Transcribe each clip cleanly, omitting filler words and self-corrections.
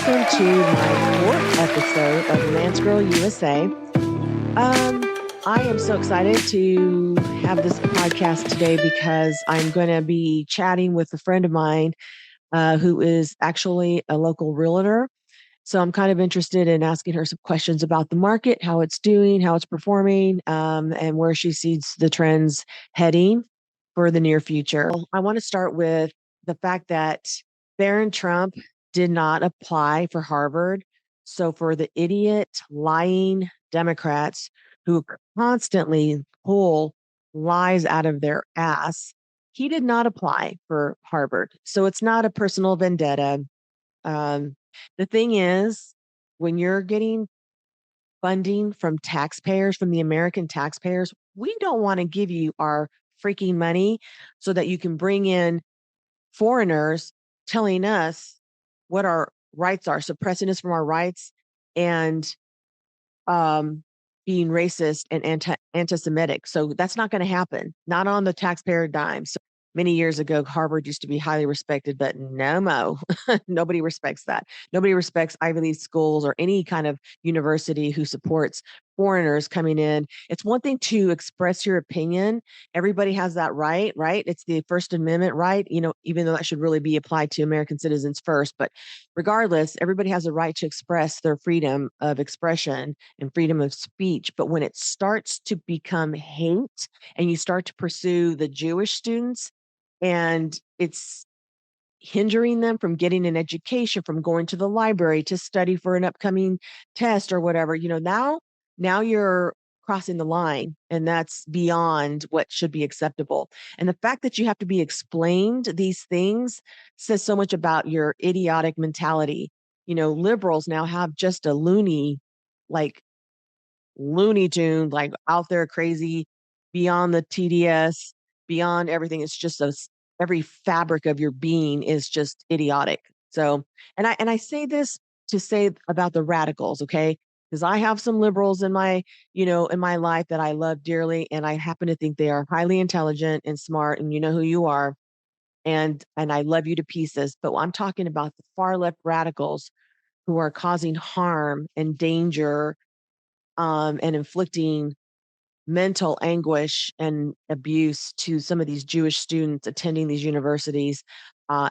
welcome to my fourth episode of Lance Girl USA. I am so excited to have this podcast today because I'm going to be chatting with a friend of mine who is actually a local realtor. So I'm kind of interested in asking her some questions about the market, how it's doing, how it's performing, and where she sees the trends heading for the near future. I want to start with the fact that Barron Trump did not apply for Harvard. So for the idiot, lying Democrats who constantly pull lies out of their ass, he did not apply for Harvard. So it's not a personal vendetta. Um, the thing is, when you're getting funding from taxpayers, from the American taxpayers, we don't want to give you our freaking money so that you can bring in foreigners telling us what our rights are, suppressing us from our rights, and um, being racist and anti-Semitic. So that's not going to happen, not on the taxpayer dime. So many years ago, Harvard used to be highly respected, but no mo, nobody respects that. Nobody respects Ivy League schools or any kind of university who supports foreigners coming in. It's one thing to express your opinion. Everybody has that right, right? It's the First Amendment right, even though that should really be applied to American citizens first. But regardless, everybody has a right to express their freedom of expression and freedom of speech. But when it starts to become hate and you start to pursue the Jewish students and it's hindering them from getting an education, from going to the library to study for an upcoming test or whatever, now you're crossing the line, and that's beyond what should be acceptable. And the fact that you have to be explained these things says so much about your idiotic mentality. Liberals now have just a like Looney Tune, like out there crazy, beyond the TDS, beyond everything. It's just every fabric of your being is just idiotic. So, and I say this to say about the radicals, okay? Because I have some liberals in my life that I love dearly, and I happen to think they are highly intelligent and smart, and you know who you are, and I love you to pieces. But I'm talking about the far left radicals who are causing harm and danger, and inflicting mental anguish and abuse to some of these Jewish students attending these universities.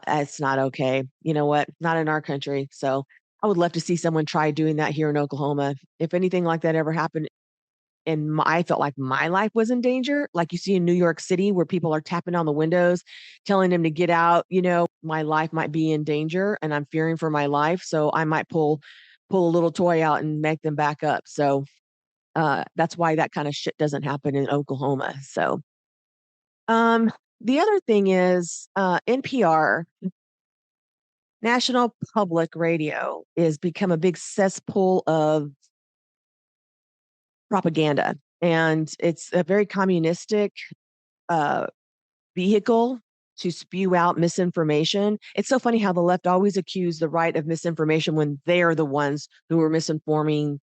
It's not okay. You know what? Not in our country. So I would love to see someone try doing that here in Oklahoma. If anything like that ever happened, and I felt like my life was in danger, like you see in New York City, where people are tapping on the windows, telling them to get out. My life might be in danger, and I'm fearing for my life. So I might pull a little toy out and make them back up. So that's why that kind of shit doesn't happen in Oklahoma. So, um, the other thing is NPR, National Public Radio, is become a big cesspool of propaganda, and it's a very communistic uh, vehicle to spew out misinformation. It's so funny how the left always accuse the right of misinformation when they're the ones who are misinforming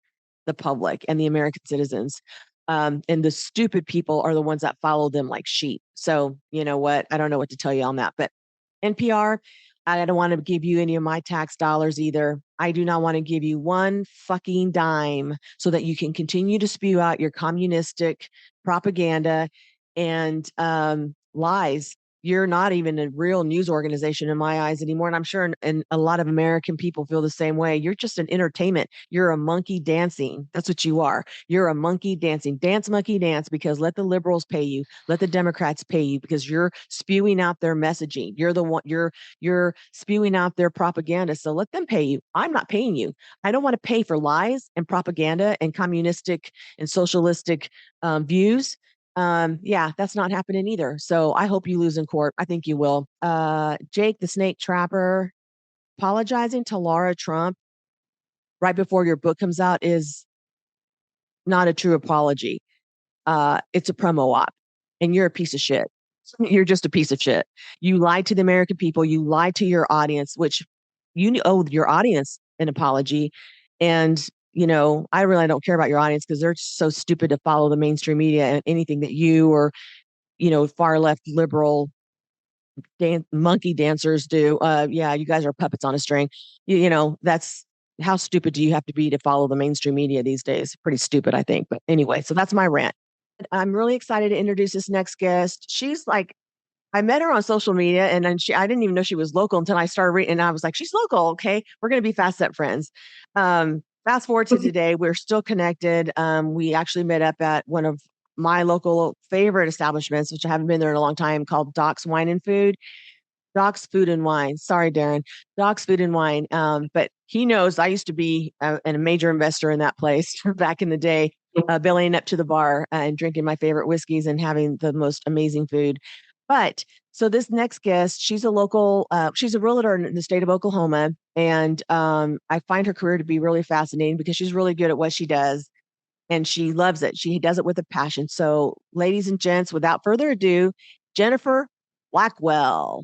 the public and the American citizens. And the stupid people are the ones that follow them like sheep. So, you know what? I don't know what to tell you on that. But NPR, I don't want to give you any of my tax dollars either. I do not want to give you one fucking dime so that you can continue to spew out your communistic propaganda and lies. You're not even a real news organization in my eyes anymore. And I'm sure and a lot of American people feel the same way. You're just an entertainment. You're a monkey dancing. That's what you are. You're a monkey dancing. Dance, monkey, dance, because let the liberals pay you. Let the Democrats pay you because you're spewing out their messaging. You're the one, you're spewing out their propaganda. So let them pay you. I'm not paying you. I don't want to pay for lies and propaganda and communistic and socialistic views. Yeah, that's not happening either. So I hope you lose in court. I think you will. Jake the Snake Trapper apologizing to Laura Trump right before your book comes out is not a true apology. It's a promo op, and you're a piece of shit. You're just a piece of shit. You lied to the American people. You lied to your audience, which you owe your audience an apology. And I really don't care about your audience because they're so stupid to follow the mainstream media and anything that you or far left liberal monkey dancers do. Yeah, you guys are puppets on a string. That's how stupid do you have to be to follow the mainstream media these days? Pretty stupid, I think. But anyway, so that's my rant. I'm really excited to introduce this next guest. She's like, I met her on social media, and then I didn't even know she was local until I started reading. And I was like, she's local. Okay. We're going to be fast set friends. Fast forward to today, we're still connected. We actually met up at one of my local favorite establishments, which I haven't been there in a long time, called Doc's Wine and Food. Doc's Food and Wine. Sorry, Darren. Doc's Food and Wine. But he knows I used to be a major investor in that place back in the day, bellying up to the bar and drinking my favorite whiskeys and having the most amazing food. But so this next guest, she's she's a realtor in the state of Oklahoma. And I find her career to be really fascinating because she's really good at what she does and she loves it. She does it with a passion. So, ladies and gents, without further ado, Jennifer Blackwell.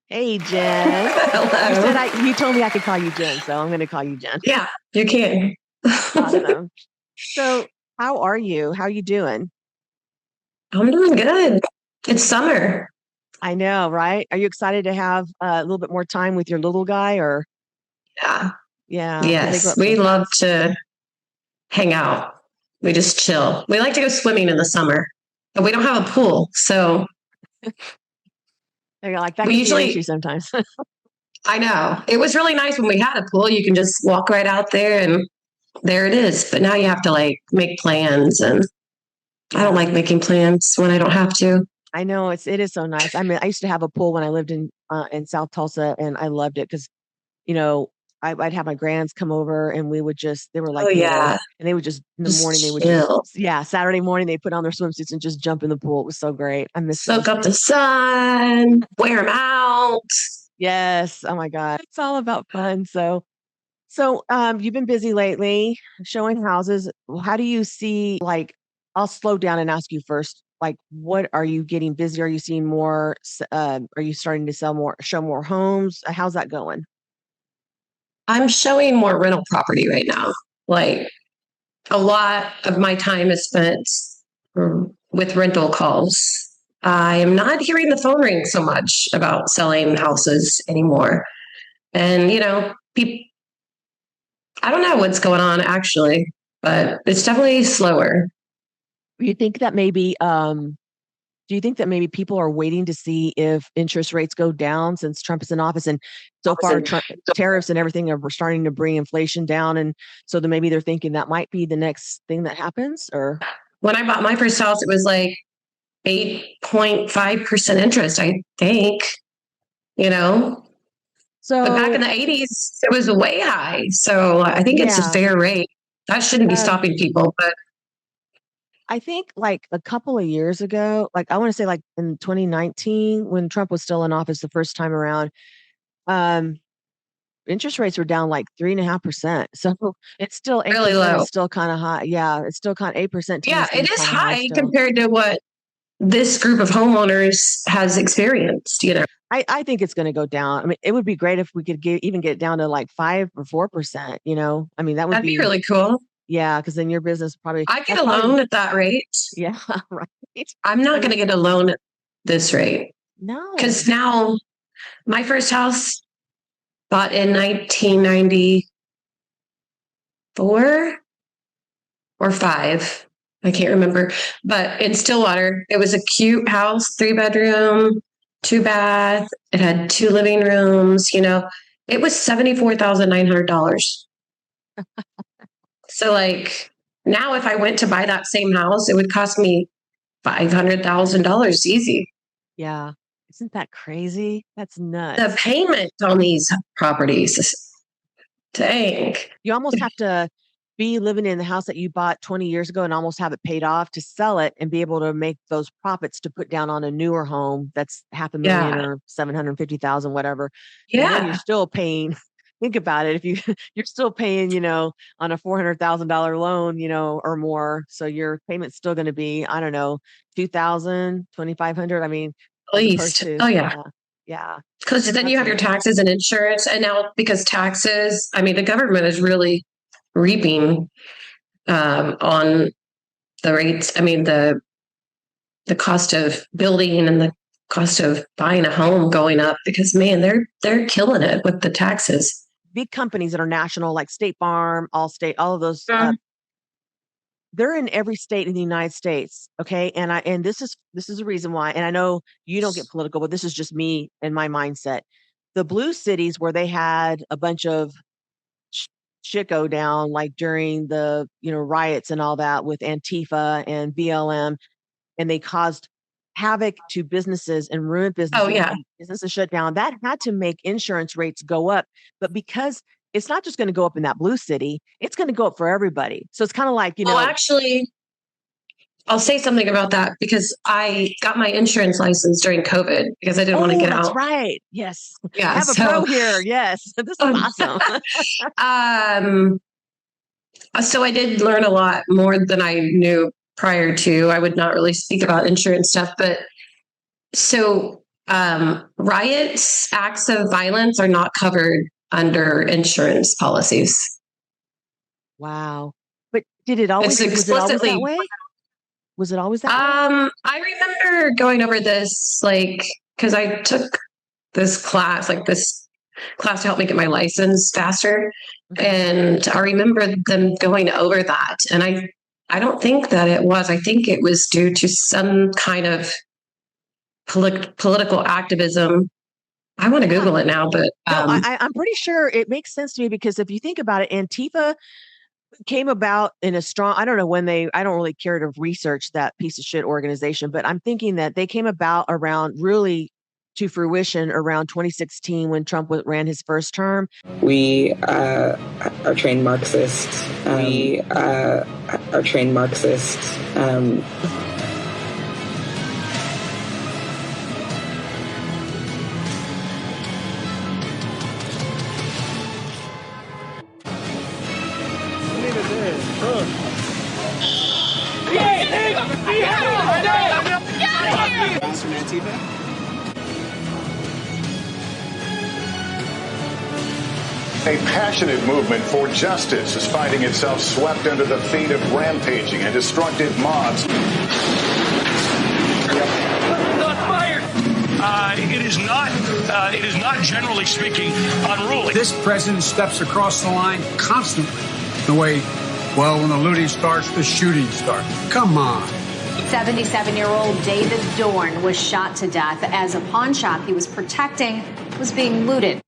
Hey, Jenn. Hello. You told me I could call you Jenn, so I'm going to call you Jenn. Yeah, you can. Awesome. So, how are you? How are you doing? I'm doing good. It's summer. I know, right? Are you excited to have a little bit more time with your little guy, or? Yeah. Yeah. Yes, we love to hang out. We just chill. We like to go swimming in the summer, but we don't have a pool, so Like that we can usually be an issue sometimes. I know. It was really nice when we had a pool. You can just walk right out there and there it is. But now you have to like make plans, and I don't like making plans when I don't have to. I know it is so nice. I mean, I used to have a pool when I lived in South Tulsa, and I loved it because you know I'd have my grands come over, and we would they were like Oh little, yeah. and they would just in the Just morning they would chill. Saturday morning they put on their swimsuits and just jump in the pool. It was so great. I miss Soak those. up the sun, wear them out. Yes. Oh my God, it's all about fun. So, you've been busy lately showing houses. How do you see, like, I'll slow down and ask you first, like, what are you getting busy? Are you seeing more? Are you starting to show more homes? How's that going? I'm showing more rental property right now. Like a lot of my time is spent with rental calls. I am not hearing the phone ring so much about selling houses anymore. And, people, I don't know what's going on actually, but it's definitely slower. You think that maybe, do you think that maybe people are waiting to see if interest rates go down since Trump is in office? And so far, tariffs and everything are starting to bring inflation down. And so then maybe they're thinking that might be the next thing that happens, or? When I bought my first house, it was like 8.5% interest, I think, So, but back in the 80s, it was way high. So I think it's a fair rate. That shouldn't be stopping people, but I think like a couple of years ago, like I want to say like in 2019, when Trump was still in office the first time around, um, interest rates were down like 3.5%. So it's still 8%. Really low. It's still kind of high. Yeah, it's still kind of 8%. Yeah, it is high compared to what this group of homeowners has experienced. I think it's going to go down. I mean, it would be great if we could even get down to like 5 or 4%. I mean, that'd be really cool. Yeah, because then your business probably. I get a loan at that rate. Yeah, right. I'm not going to get a loan at this rate. No, because now my first house bought in 1994 or 5. I can't remember, but in Stillwater, it was a cute house, 3-bedroom, 2-bath. It had 2 living rooms. It was $74,900. So like now, if I went to buy that same house, it would cost me $500,000 easy. Yeah. Isn't that crazy? That's nuts. The payment on these properties, dang. You almost have to be living in the house that you bought 20 years ago and almost have it paid off to sell it and be able to make those profits to put down on a newer home that's $500,000 or $750,000, whatever. Yeah. And then you're still paying. Think about it. If you're still paying, on a $400,000 loan, or more, so your payment's still going to be, I don't know, $2,000, $2,500. I mean, at least. Oh yeah. Yeah. Because then you have your taxes and insurance, and now because taxes, I mean, the government is really reaping on the rates. I mean, the cost of building and the cost of buying a home going up because, man, they're killing it with the taxes. Big companies that are national, like State Farm, Allstate, all of those, they're in every state in the United States. Okay. And this is a reason why, and I know you don't get political, but this is just me and my mindset. The blue cities where they had a bunch of shit go down, like during the, riots and all that with Antifa and BLM, and they caused havoc to businesses and ruined businesses. Oh, yeah. Businesses shut down. That had to make insurance rates go up. But because it's not just going to go up in that blue city, it's going to go up for everybody. So it's kind of like, Well, actually, I'll say something about that because I got my insurance license during COVID because I didn't want to get out. That's right. Yes. Yeah. I have a pro here. Yes. This is awesome. So I did learn a lot more than I knew prior to. I would not really speak about insurance stuff, but so riots, acts of violence are not covered under insurance policies. Wow. But did it always, was it always that way? Was it always that way? I remember going over this, because I took this class to help me get my license faster. And I remember them going over that. And I don't think that it was. I think it was due to some kind of political activism. I want to Google it now, but I'm pretty sure it makes sense to me because if you think about it, Antifa came about in a strong, I don't know when I don't really care to research that piece of shit organization, but I'm thinking that they came about around really to fruition around 2016 when Trump ran his first term. We are trained Marxists. We are trained Marxists. A passionate movement for justice is finding itself swept under the feet of rampaging and destructive mobs. Not fired. It is not generally speaking unruly. This president steps across the line constantly. The way, when the looting starts, the shooting starts. Come on. 77-year-old David Dorn was shot to death as a pawn shop he was protecting was being looted.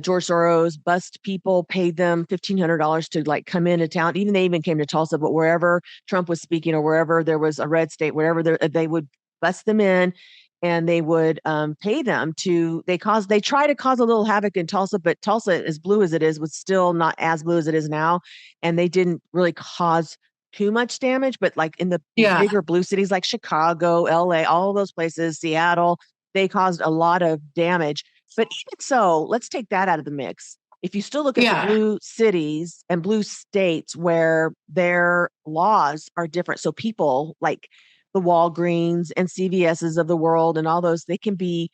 George Soros bust people, paid them $1,500 to come into town. They even came to Tulsa, but wherever Trump was speaking or wherever there was a red state, wherever they would bust them in and they would pay them to, they try to cause a little havoc in Tulsa, but Tulsa, as blue as it is, was still not as blue as it is now. And they didn't really cause too much damage, but in the bigger blue cities like Chicago, LA, all of those places, Seattle, they caused a lot of damage. But even so, let's take that out of the mix. If you still look at the blue cities and blue states where their laws are different, so people like the Walgreens and CVS's of the world and all those, they can be,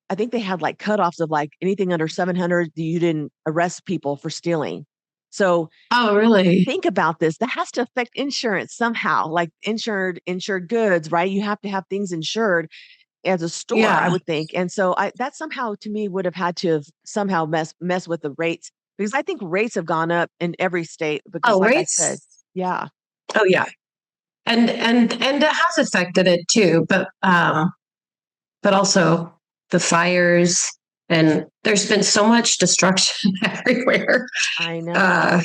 I think they had cutoffs of anything under 700, you didn't arrest people for stealing. So, oh, really? Think about this. That has to affect insurance somehow, insured goods, right? You have to have things insured as a store, I would think. And so that somehow to me would have had to have somehow mess with the rates, because I think rates have gone up in every state. Because rates? I said, yeah. Oh, yeah. And it has affected it too, but also the fires, and there's been so much destruction everywhere. I know.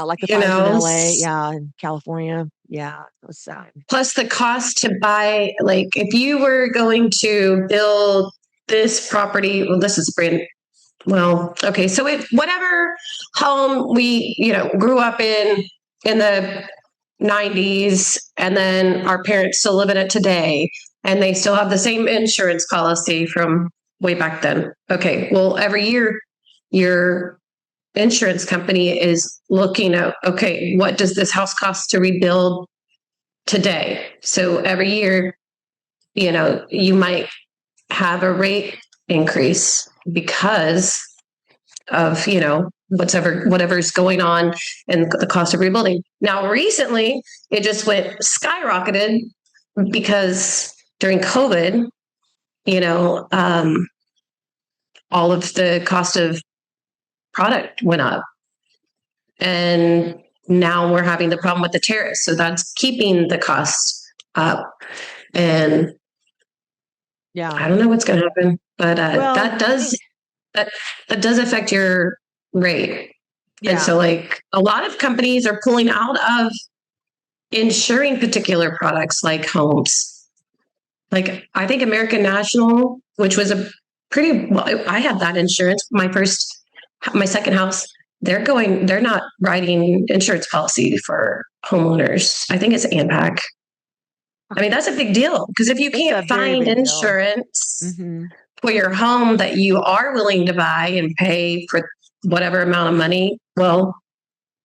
Like the fires in LA, in California. Yeah, it was sad. Plus the cost to buy, if you were going to build this property, this is okay. So whatever home we, grew up in the 90s, and then our parents still live in it today, and they still have the same insurance policy from way back then. Okay. Well, every year your insurance company is looking at, okay, what does this house cost to rebuild today? So every year, you might have a rate increase because of, whatever's going on and the cost of rebuilding. Now, recently, it just went skyrocketed because during COVID, all of the cost of product went up. And now we're having the problem with the tariffs. So that's keeping the cost up. And I don't know what's going to happen, but that does affect your rate. Yeah. And so like a lot of companies are pulling out of insuring particular products like homes. Like I think American National, which was I had that insurance, my second house, they're not writing insurance policy for homeowners. I think it's AMPAC. I mean, that's a big deal because if you can't find insurance for your home that you are willing to buy and pay for whatever amount of money, well,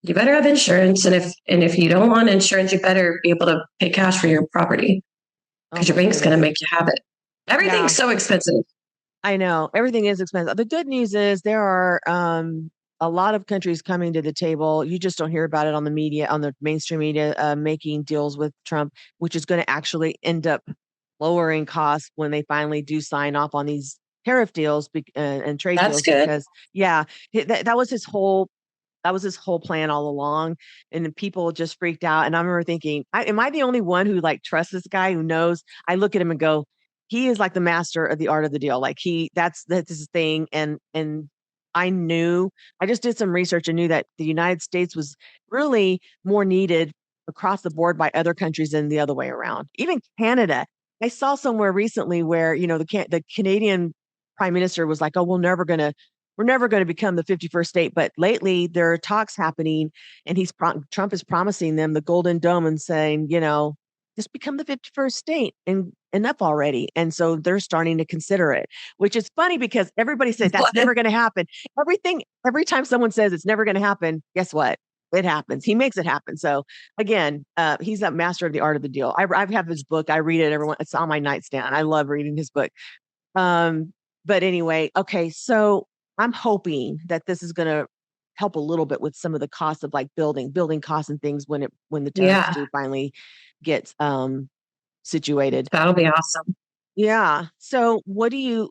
you better have insurance. And if you don't want insurance, you better be able to pay cash for your property because your bank's going to make you have it. Everything's so expensive. I know everything is expensive. The good news is there are a lot of countries coming to the table. You just don't hear about it on the media, on the mainstream media, making deals with Trump, which is going to actually end up lowering costs when they finally do sign off on these tariff deals and trade deals. Because that was his whole plan all along, and people just freaked out. And I remember thinking, am I the only one who like trusts this guy who knows? I look at him and go, he is like the master of the art of the deal. Like that's his thing. And I just did some research and knew that the United States was really more needed across the board by other countries than the other way around. Even Canada. I saw somewhere recently where, the Canadian prime minister was like, oh, we're never going to become the 51st state. But lately there are talks happening, and Trump is promising them the Golden Dome and saying, just become the 51st state and enough already. And so they're starting to consider it, which is funny because everybody says that's never going to happen. Every time someone says it's never going to happen, guess what? It happens. He makes it happen. So again, he's a master of the art of the deal. I have his book. I read it. It's on my nightstand. I love reading his book. But anyway, okay. So I'm hoping that this is going to help a little bit with some of the costs of like building costs and things when the tariffs do finally get situated. That'll be awesome. Yeah. So do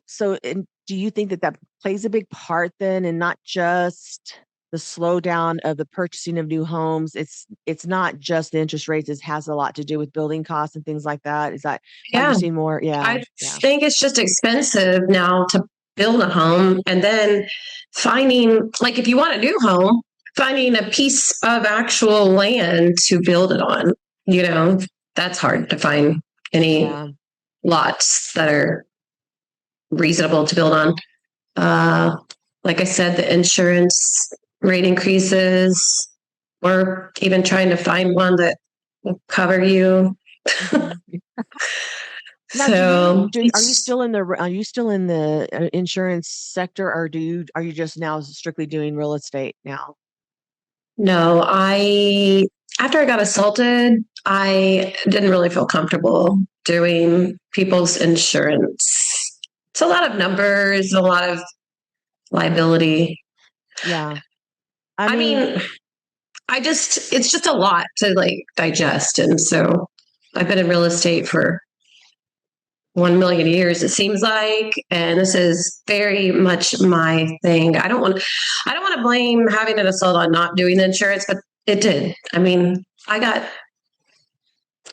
you think that plays a big part then, and not just the slowdown of the purchasing of new homes? It's not just the interest rates. It has a lot to do with building costs and things like that. Is that, have you seen more? Yeah. I think it's just expensive now to build a home, and then finding, like, if you want a new home, finding a piece of actual land to build it on, that's hard to find any lots that are reasonable to build on. Like I said, the insurance rate increases, or even trying to find one that will cover you. Now, are you still in the insurance sector, or are you just now strictly doing real estate now? No, after I got assaulted, I didn't really feel comfortable doing people's insurance. It's a lot of numbers, a lot of liability. Yeah. I mean, it's just a lot to like digest. And so I've been in real estate for 1 million years, it seems like, and this is very much my thing. I don't want to blame having an assault on not doing the insurance, but it did. I mean, I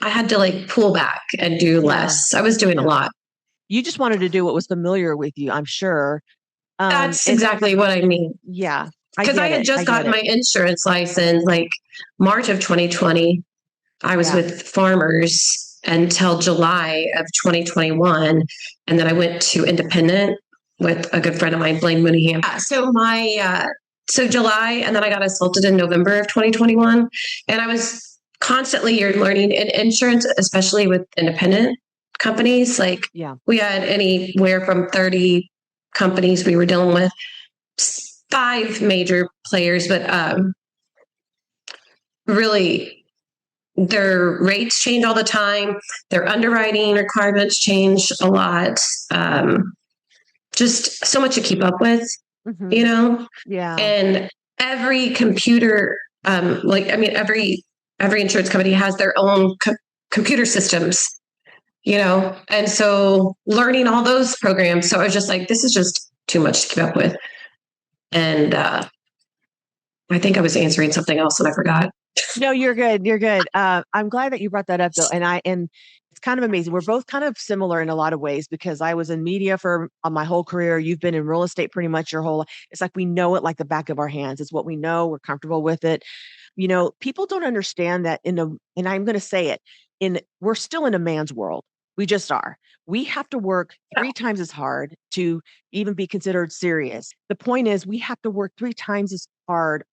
had to like pull back and do less. I was doing a lot. You just wanted to do what was familiar with you, I'm sure. That's exactly what I mean. Yeah. Because I had just gotten my insurance license like March of 2020. I was with Farmers until July of 2021. And then I went to independent with a good friend of mine, Blaine Mooneyham. So July, and then I got assaulted in November of 2021. And I was you're learning in insurance, especially with independent companies. Like we had anywhere from 30 companies we were dealing with, 5 major players, but really, their rates change all the time. Their underwriting requirements change a lot. Just so much to keep up with, Yeah. And every computer, every insurance company has their own computer systems. and so learning all those programs. So I was just like, this is just too much to keep up with. And I think I was answering something else and I forgot. No, you're good. You're good. I'm glad that you brought that up though. And it's kind of amazing. We're both kind of similar in a lot of ways because I was in media for my whole career. You've been in real estate pretty much your whole, it's like we know it like the back of our hands. It's what we know. We're comfortable with it. People don't understand that and I'm going to say it, we're still in a man's world. We just are. We have to work 3 times as hard to even be considered serious. The point is we have to work 3 times as hard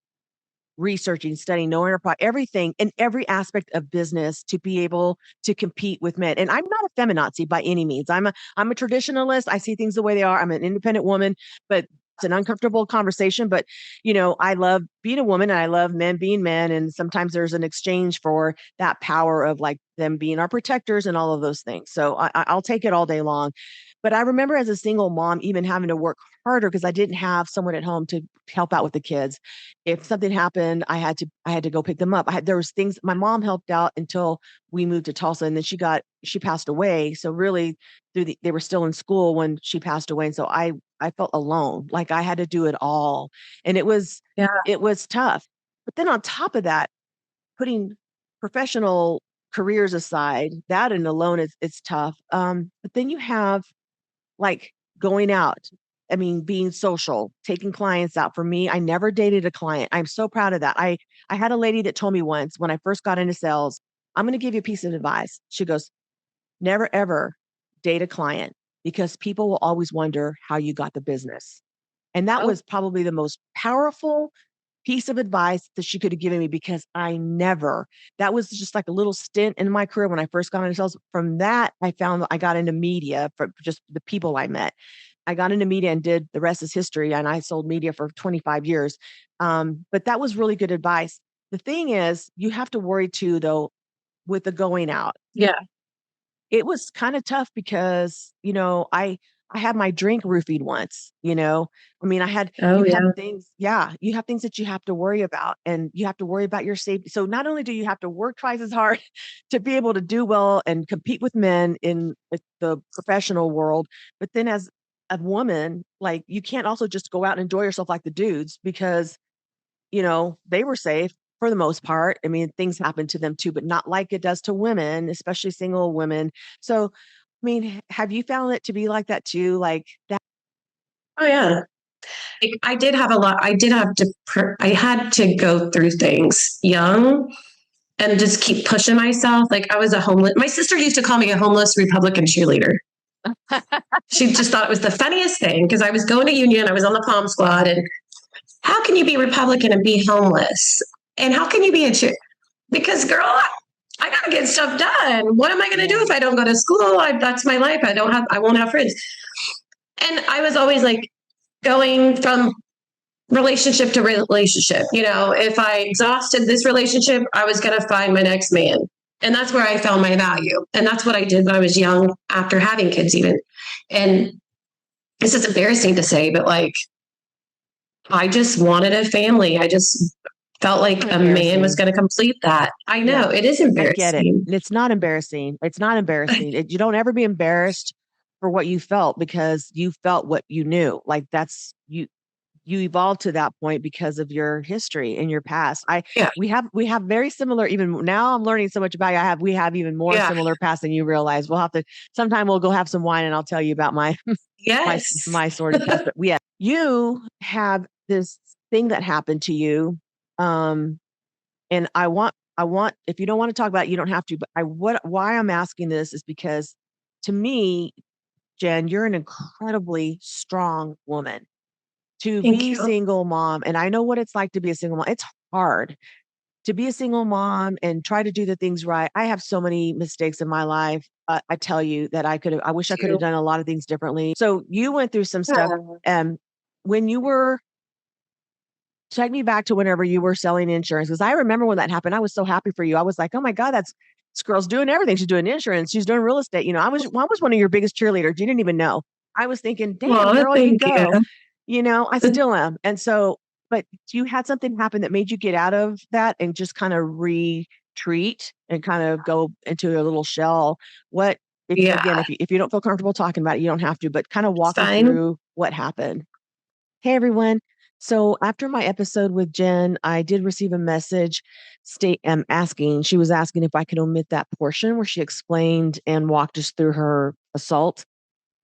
researching, studying, knowing our everything in every aspect of business to be able to compete with men. And I'm not a feminazi by any means. I'm a traditionalist. I see things the way they are. I'm an independent woman, but it's an uncomfortable conversation. But I love being a woman and I love men being men. And sometimes there's an exchange for that power of like them being our protectors and all of those things. So I'll take it all day long. But I remember as a single mom, even having to work harder because I didn't have someone at home to help out with the kids. If something happened, I had to go pick them up. There was things my mom helped out until we moved to Tulsa, and then she passed away. So really, they were still in school when she passed away, and so I felt alone, like I had to do it all, and it was tough. But then on top of that, putting professional careers aside, that and alone it's tough. But then you have like going out. I mean, being social, taking clients out. For me, I never dated a client. I'm so proud of that. I had a lady that told me once when I first got into sales, I'm going to give you a piece of advice. She goes, never ever date a client because people will always wonder how you got the business. And that was probably the most powerful piece of advice that she could have given me because that was just like a little stint in my career when I first got into sales. From that, I found I got into media for just the people I met. I got into media and did the rest is history. And I sold media for 25 years. But that was really good advice. The thing is, you have to worry too, though, with the going out. Yeah. It was kind of tough because, I had my drink roofied once, I mean, have things. Yeah. You have things that you have to worry about and you have to worry about your safety. So not only do you have to work twice as hard to be able to do well and compete with men in the professional world, but then as a woman, like you can't also just go out and enjoy yourself like the dudes because, they were safe for the most part. I mean, things happen to them too, but not like it does to women, especially single women. So, I mean, have you found it to be like that too? Like that? Oh yeah. I did have a lot. I had to go through things young and just keep pushing myself. Like I was my sister used to call me a homeless Republican cheerleader. She just thought it was the funniest thing because I was going to union. I was on the Palm Squad. And how can you be Republican and be homeless? And how can you be because girl, I got to get stuff done. What am I going to do if I don't go to school? That's my life. I won't have friends. And I was always like going from relationship to relationship. If I exhausted this relationship, I was going to find my next man. And that's where I found my value. And that's what I did when I was young after having kids even. And this is embarrassing to say, but like, I just wanted a family. I just felt like a man was going to complete that. I know it is embarrassing. I get it. It's not embarrassing. It's not embarrassing. You don't ever be embarrassed for what you felt because you felt what you knew. Like that's you evolved to that point because of your history and your past. We have very similar, even now I'm learning so much about you. We have even more similar past than you realize. We'll have to, sometime we'll go have some wine and I'll tell you about my, my sort of past. But you have this thing that happened to you. And I want, if you don't want to talk about it, you don't have to, but why I'm asking this is because to me, Jenn, you're an incredibly strong woman. To be a single mom, and I know what it's like to be a single mom. It's hard to be a single mom and try to do the things right. I have so many mistakes in my life. I tell you that I wish I could have done a lot of things differently. So you went through some stuff. When you were, take me back to whenever you were selling insurance, because I remember when that happened. I was so happy for you. I was like, oh my God, this girl's doing everything. She's doing insurance. She's doing real estate. I was one of your biggest cheerleaders. You didn't even know. I was thinking, damn, girl, you go. I still am. And so, but you had something happen that made you get out of that and just kind of retreat and kind of go into a little shell. What Again, if you don't feel comfortable talking about it, you don't have to, but kind of walk me fine. through what happened. Hey, everyone. So after my episode with Jenn, I did receive a message she was asking if I could omit that portion where she explained and walked us through her assault.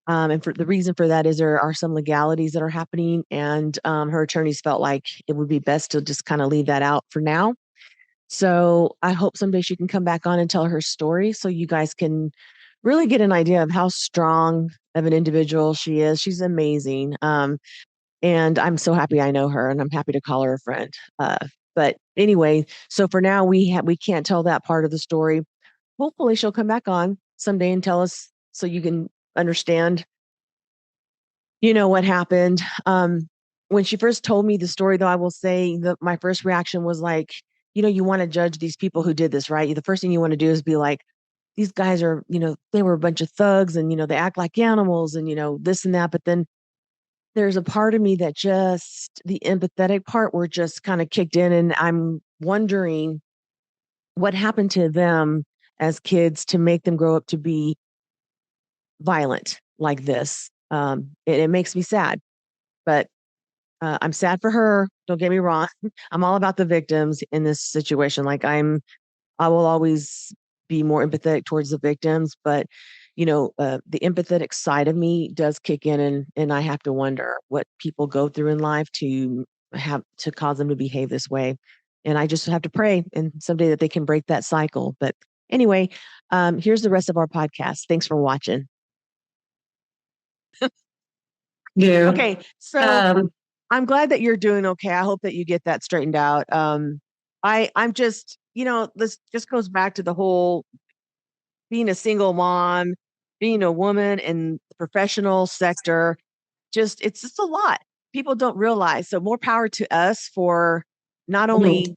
And for the reason for that is there are some legalities that are happening, and her attorneys felt like it would be best to just kind of leave that out for now. So I hope someday she can come back on and tell her story so you guys can really get an idea of how strong of an individual she is. She's amazing. And I'm so happy I know her, and I'm happy to call her a friend. But anyway, so for now we can't tell that part of the story. Hopefully she'll come back on someday and tell us so you can understand, what happened. When she first told me the story, though, I will say that my first reaction was like, you want to judge these people who did this, right? The first thing you want to do is be like, these guys are, they were a bunch of thugs and, they act like animals and, this and that. But then there's a part of me that just the empathetic part were just kind of kicked in. And I'm wondering what happened to them as kids to make them grow up to be violent like this. It makes me sad, but I'm sad for her. Don't get me wrong. I'm all about the victims in this situation. Like I will always be more empathetic towards the victims, but the empathetic side of me does kick in, and I have to wonder what people go through in life to cause them to behave this way. And I just have to pray and someday that they can break that cycle. But anyway, here's the rest of our podcast. Thanks for watching. Yeah. Okay. So I'm glad that you're doing okay. I hope that you get that straightened out. I'm just, this just goes back to the whole being a single mom, being a woman in the professional sector. It's just a lot. People don't realize. So more power to us for not only,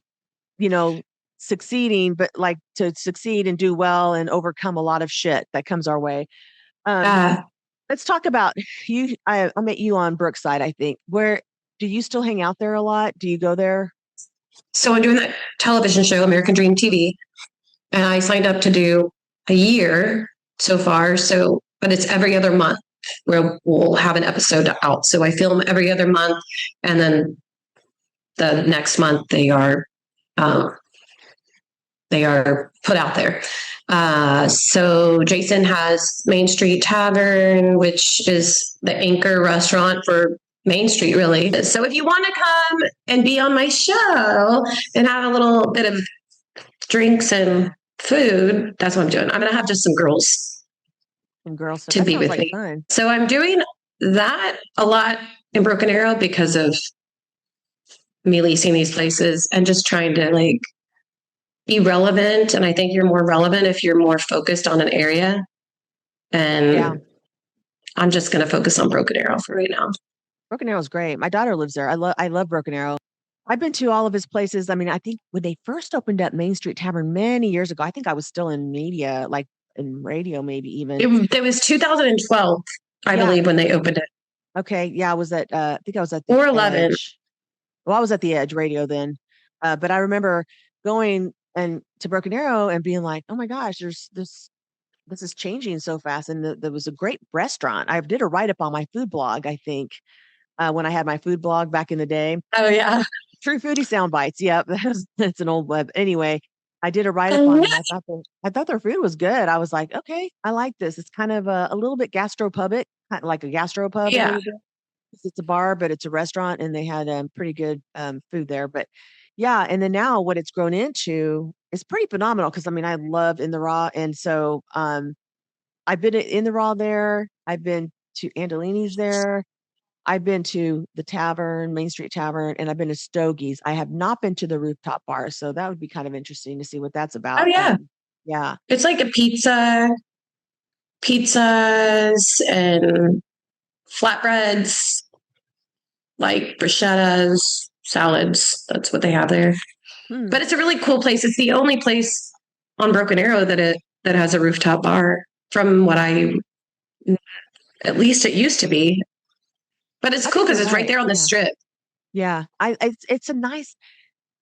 succeeding, but like to succeed and do well and overcome a lot of shit that comes our way. Let's talk about you. I met you on Brookside, I think. Where do you still hang out there a lot? Do you go there? So I'm doing that television show, American Dream TV, and I signed up to do a year so far. So, but it's every other month where we'll have an episode out. So I film every other month, and then the next month they are put out there. So Jason has Main Street Tavern, which is the anchor restaurant for Main Street, really. So if you want to come and be on my show and have a little bit of drinks and food, that's what I'm doing. I'm going to have just some girls to be with me. Fun. So I'm doing that a lot in Broken Arrow because of me leasing these places and just trying to be relevant. And I think you're more relevant if you're more focused on an area. And I'm just going to focus on Broken Arrow for right now. Broken Arrow is great. My daughter lives there. I love Broken Arrow. I've been to all of his places. I mean, I think when they first opened up Main Street Tavern many years ago, I think I was still in media, like in radio, maybe even. It was 2012, I believe, when they opened it. Okay. Yeah, I was at, I think I was at the or 11. Edge. Well, I was at the Edge radio then. But I remember going and to Broken Arrow and being like, oh my gosh, this is changing so fast. And there was a great restaurant. I did a write-up on my food blog, I think, when I had my food blog back in the day. Oh, yeah. True Foodie Sound Bites. Yep. That's an old web. Anyway, I did a write-up on them. I thought their food was good. I was like, okay, I like this. It's kind of a little bit gastropubbic, kind of like a gastropub. Yeah. It's a bar, but it's a restaurant, and they had pretty good food there. But yeah, and then now what it's grown into is pretty phenomenal because I mean I love In the Raw, and so I've been in the Raw there. I've been to Andolini's there. I've been to the Tavern, Main Street Tavern, and I've been to Stogie's. I have not been to the rooftop bar, so that would be kind of interesting to see what that's about. Oh yeah, yeah. It's like a pizzas and flatbreads, like bruschettas, salads. That's what they have there. But it's a really cool place. It's the only place on Broken Arrow that has a rooftop bar. From what at least it used to be. But it's cool because it's right there on the strip. Yeah, it's a nice.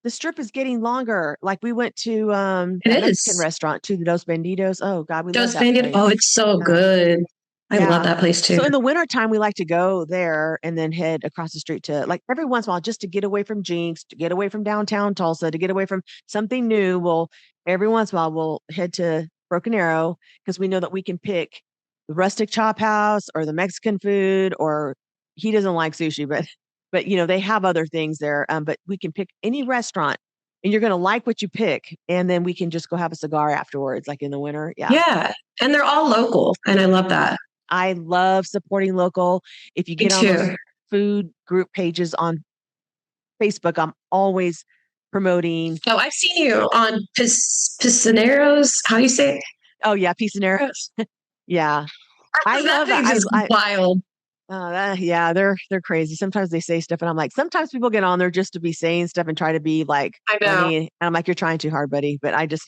the strip is getting longer. Like we went to It that is. Mexican restaurant, to the Dos Banditos. Oh God, we love Dos that Bandit. place. Oh, it's so good. I love that place too. So in the wintertime, we like to go there and then head across the street to, like, every once in a while, just to get away from Jinx, to get away from downtown Tulsa, to get away from something new. Every once in a while, we'll head to Broken Arrow because we know that we can pick the rustic chop house or the Mexican food, or he doesn't like sushi, but they have other things there. But we can pick any restaurant and you're going to like what you pick. And then we can just go have a cigar afterwards, like in the winter. Yeah. Yeah. And they're all local. And I love that. I love supporting local. If you get on those food group pages on Facebook, I'm always promoting. Oh, I've seen you on Piscineros. How do you say it? Oh yeah, Piscineros. Yeah, I love that. Is wild. Yeah, they're crazy. Sometimes they say stuff, and I'm like, sometimes people get on there just to be saying stuff and try to be like funny. And I'm like, you're trying too hard, buddy. But I don't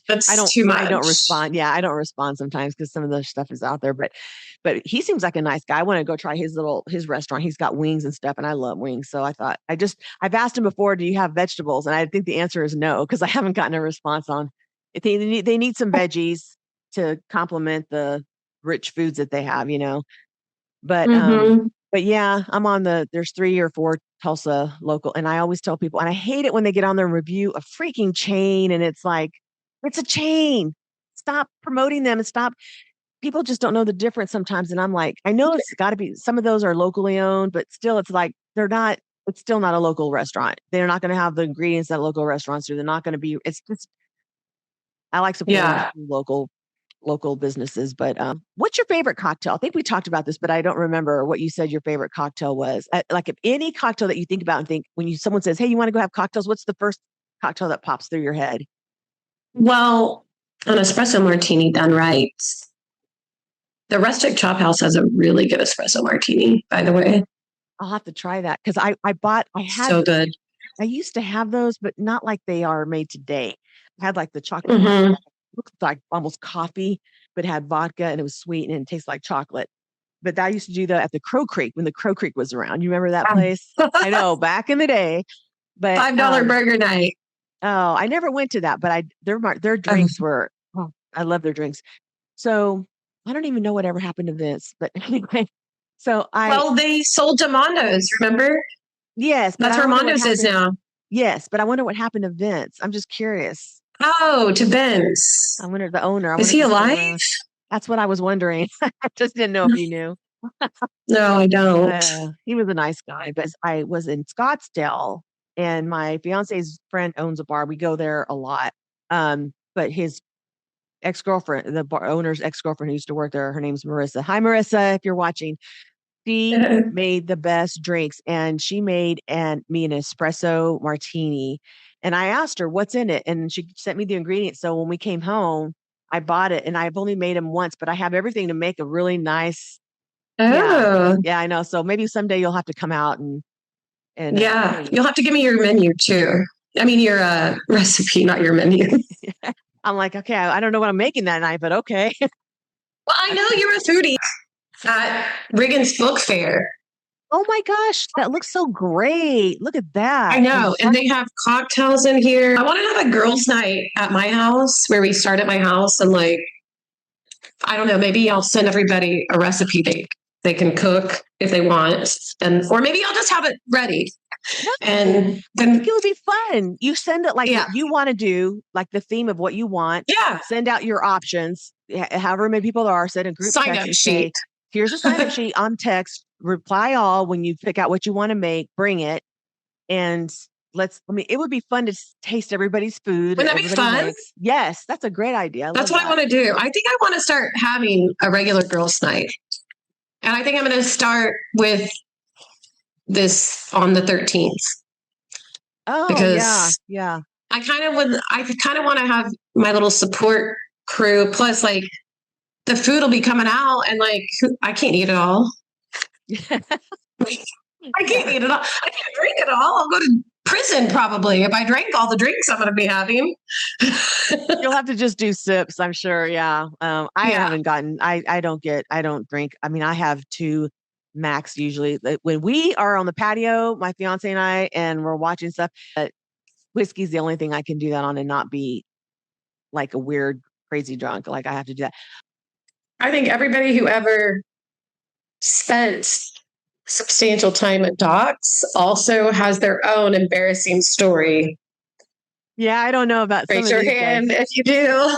too much. I don't respond. Yeah, I don't respond sometimes because some of the stuff is out there. But he seems like a nice guy. I want to go try his restaurant. He's got wings and stuff, and I love wings. So I thought I've asked him before, do you have vegetables? And I think the answer is no, because I haven't gotten a response on it. They need some veggies to complement the rich foods that they have, But yeah, I'm on there's 3 or 4 Tulsa local, and I always tell people, and I hate it when they get on there and review a freaking chain, and it's like, it's a chain. Stop promoting them and stop. People just don't know the difference sometimes. And I'm like, I know it's got to be, some of those are locally owned, but still it's like, it's still not a local restaurant. They're not going to have the ingredients that local restaurants do. They're not going to be, it's just, I like supporting local businesses. But what's your favorite cocktail? I think we talked about this, but I don't remember what you said your favorite cocktail was. Like, if any cocktail that you think about and think, when someone says, hey, you want to go have cocktails, what's the first cocktail that pops through your head? Well, an espresso martini done right. The Rustic Chop House has a really good espresso martini, by the way. I'll have to try that because I had so good. I used to have those, but not like they are made today. I had like the chocolate one, looked like almost coffee, but had vodka and it was sweet and it tastes like chocolate. But I used to do that at the Crow Creek when the Crow Creek was around. You remember that place? I know, back in the day. But $5 burger night. Oh, I never went to that, but their drinks were. Oh, I love their drinks. So I don't even know what ever happened to Vince, but anyway. So they sold to Mondo's, remember? Yes. That's where Mondo's is now. Yes, but I wonder what happened to Vince. I'm just curious. Oh, to Vince. I wonder, the owner. Is he alive? That's what I was wondering. I just didn't know if you knew. No, I don't. He was a nice guy, but I was in Scottsdale and my fiance's friend owns a bar. We go there a lot. But his ex-girlfriend, the bar owner's ex-girlfriend who used to work there, her name's Marissa. Hi, Marissa, if you're watching. She made the best drinks, and she made me an espresso martini. And I asked her what's in it, and she sent me the ingredients. So when we came home, I bought it, and I've only made them once, but I have everything to make a really nice. Oh, yeah, I know. So maybe someday you'll have to come out and you'll have to give me your menu too. I mean, your recipe, not your menu. I'm like, okay, I don't know what I'm making that night, but okay. Well, I know you're a foodie at Riggins Book Fair. Oh my gosh, that looks so great. Look at that. I know. And they have cocktails in here. I want to have a girls' night at my house where we start at my house and I don't know, maybe I'll send everybody a recipe they can cook if they want. Or maybe I'll just have it ready. And then I think it would be fun. You send it what you want to do, like the theme of what you want. Yeah. Send out your options. However many people there are, send a group sign up sheet. Here's a sign up sheet on text. Reply all when you pick out what you want to make. Bring it, and it would be fun to taste everybody's food. Wouldn't that be fun? Makes. Yes, that's a great idea. That's what I want to do. I think I want to start having a regular girls' night, and I think I'm going to start with this on the 13th. Oh, because yeah. I kind of want to have my little support crew. Plus, the food will be coming out, and I can't eat it all. I can't eat it all. I can't drink it all. I'll go to prison probably if I drank all the drinks I'm going to be having. You'll have to just do sips, I'm sure. Yeah. I haven't gotten. I don't drink. I mean, I have 2 max usually. When we are on the patio, my fiance and I, and we're watching stuff, whiskey's the only thing I can do that on and not be like a weird, crazy drunk. Like I have to do that. I think everybody who ever spent substantial time at docks also has their own embarrassing story. Yeah, I don't know about some Raise of your these hand guys. if you do.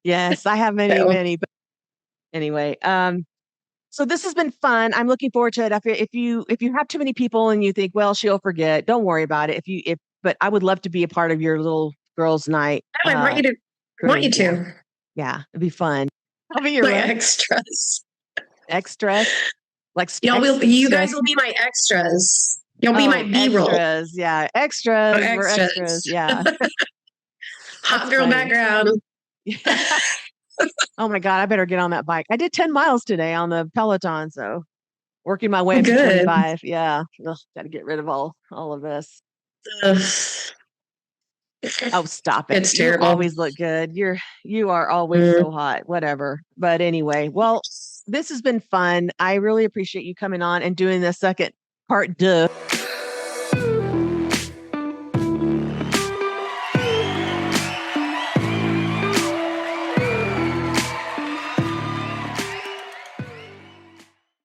Yes, I have many, No. many. But anyway, so this has been fun. I'm looking forward to it. If you have too many people and you think, well, she'll forget, don't worry about it. But I would love to be a part of your little girls' night. No, I want you to. Yeah. Yeah, it'd be fun. I'll be your My extras. extras. Like you guys will be my extras. You'll be my B-roll. Extras, yeah. Extras. Oh, We're extras. extras, yeah. Hot girl background. Yeah. Oh my God, I better get on that bike. I did 10 miles today on the Peloton, so working my way up to 25. Yeah. Got to get rid of all of this. Oh, stop it. It's terrible. You always look good. You are always so hot. Whatever. But anyway, well, this has been fun. I really appreciate you coming on and doing the second part.